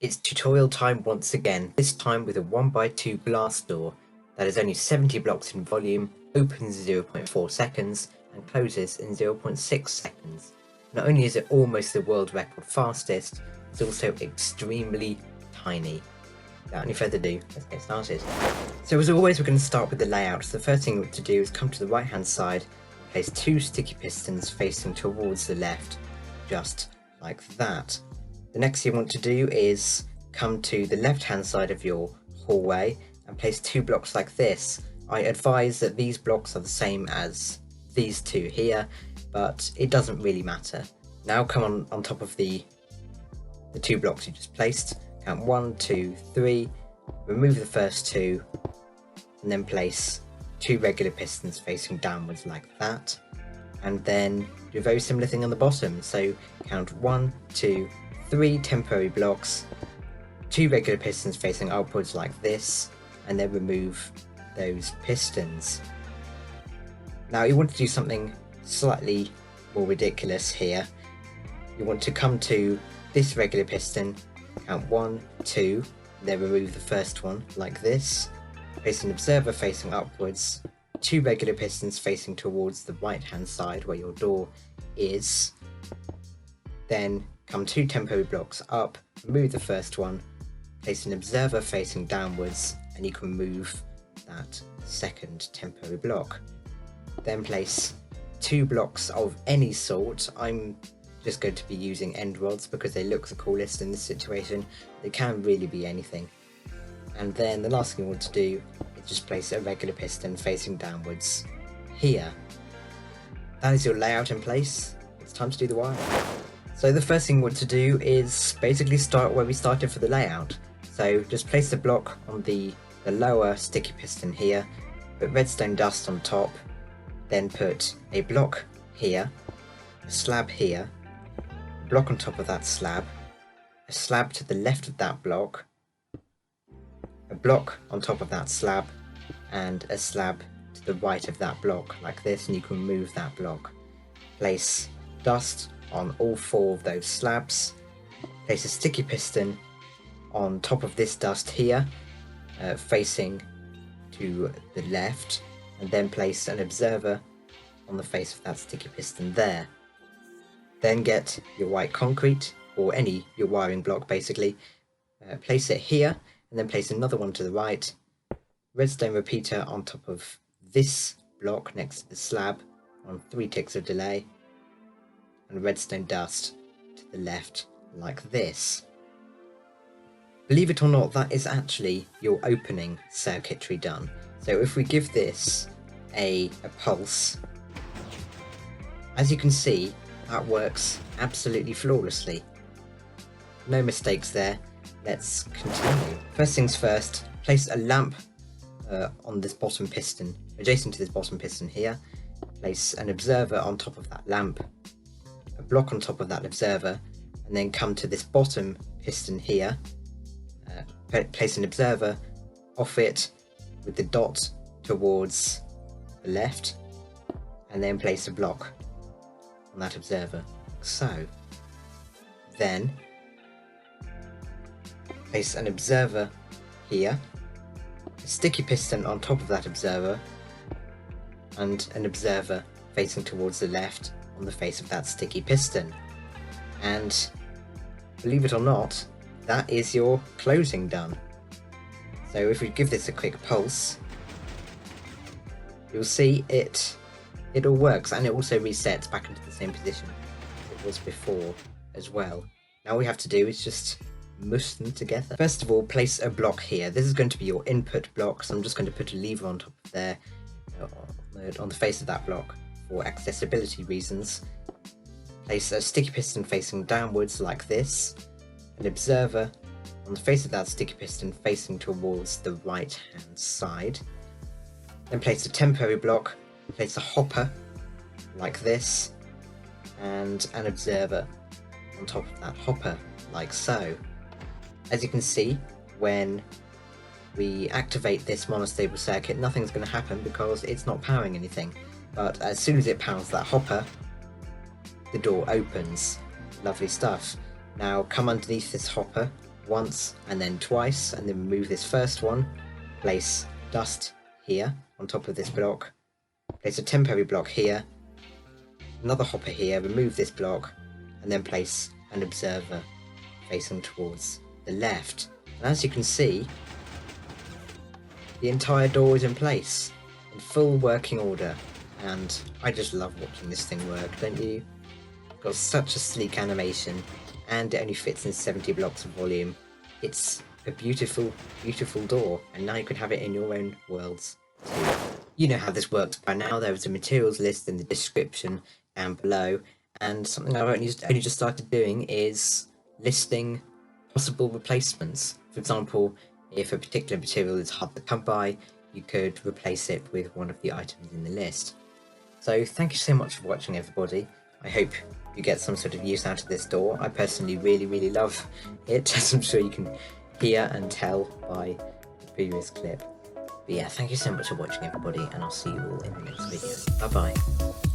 It's tutorial time once again, this time with a 1x2 glass door that is only 70 blocks in volume, opens in 0.4 seconds and closes in 0.6 seconds. Not only is it almost the world record fastest, it's also extremely tiny. Without any further ado, let's get started. So as always, we're going to start with the layout. So the first thing to do is come to the right hand side, place 2 sticky pistons facing towards the left, just like that. The next thing you want to do is come to the left hand side of your hallway and place 2 blocks like this. I advise that these blocks are the same as these 2 here, but it doesn't really matter. Now come on top of the 2 blocks you just placed, count 1, 2, 3, remove the first 2, and then place 2 regular pistons facing downwards like that, and then do a very similar thing on the bottom. So count 1, 2, 3 temporary blocks, 2 regular pistons facing upwards like this, and then remove those pistons. Now you want to do something slightly more ridiculous here. You want to come to this regular piston, count 1, 2, then remove the first one like this, place an observer facing upwards, 2 regular pistons facing towards the right hand side where your door is, then come 2 temporary blocks up, remove the first one, place an observer facing downwards, and you can remove that second temporary block. Then place 2 blocks of any sort. I'm just going to be using end rods because they look the coolest in this situation. They can really be anything. And then the last thing you want to do is just place a regular piston facing downwards here. That is your layout in place. It's time to do the wiring. So the first thing you want to do is basically start where we started for the layout. So just place the block on the lower sticky piston here, put redstone dust on top, then put a block here, a slab here, a block on top of that slab, a slab to the left of that block, a block on top of that slab, and a slab to the right of that block like this, and you can move that block. Place dust on all 4 of those slabs, place a sticky piston on top of this dust here, facing to the left, and then place an observer on the face of that sticky piston there. Then get your white concrete, or your wiring block basically, place it here, and then place another one to the right, redstone repeater on top of this block next to the slab on 3 ticks of delay, and redstone dust to the left like this. Believe it or not, that is actually your opening circuitry done. So if we give this a pulse, as you can see, that works absolutely flawlessly. No mistakes there. Let's continue. First things first, place a lamp on this bottom piston, adjacent to this bottom piston here. Place an observer on top of that lamp, a block on top of that observer, and then come to this bottom piston here, place an observer off it with the dot towards the left, and then place a block on that observer like so. Then place an observer here, a sticky piston on top of that observer, and an observer facing towards the left on the face of that sticky piston. And believe it or not, that is your closing done. So if we give this a quick pulse, you'll see it all works, and it also resets back into the same position as it was before as well. Now all we have to do is just mush them together. First of all, place a block here. This is going to be your input block, so I'm just going to put a lever on top of there, on the face of that block for accessibility reasons. Place a sticky piston facing downwards like this, an observer on the face of that sticky piston facing towards the right hand side. Then place a temporary block, place a hopper like this, and an observer on top of that hopper like so. As you can see, when we activate this monostable circuit, nothing's going to happen because it's not powering anything. But as soon as it powers that hopper, the door opens. Lovely stuff. Now come underneath this hopper once and then twice, and then remove this first one, place dust here on top of this block, place a temporary block here, another hopper here, remove this block, and then place an observer facing towards the left. And as you can see, the entire door is in place, in full working order, and I just love watching this thing work, don't you? Got such a sleek animation, and it only fits in 70 blocks of volume. It's a beautiful, beautiful door, and now you can have it in your own worlds too. You know how this works by now. There is a materials list in the description down below, and something I've only just started doing is listing possible replacements. For example, if a particular material is hard to come by, you could replace it with one of the items in the list. So thank you so much for watching, everybody. I hope you get some sort of use out of this door. I personally really love it, as I'm sure you can hear and tell by the previous clip. But yeah, thank you so much for watching, everybody, and I'll see you all in the next video. Bye bye.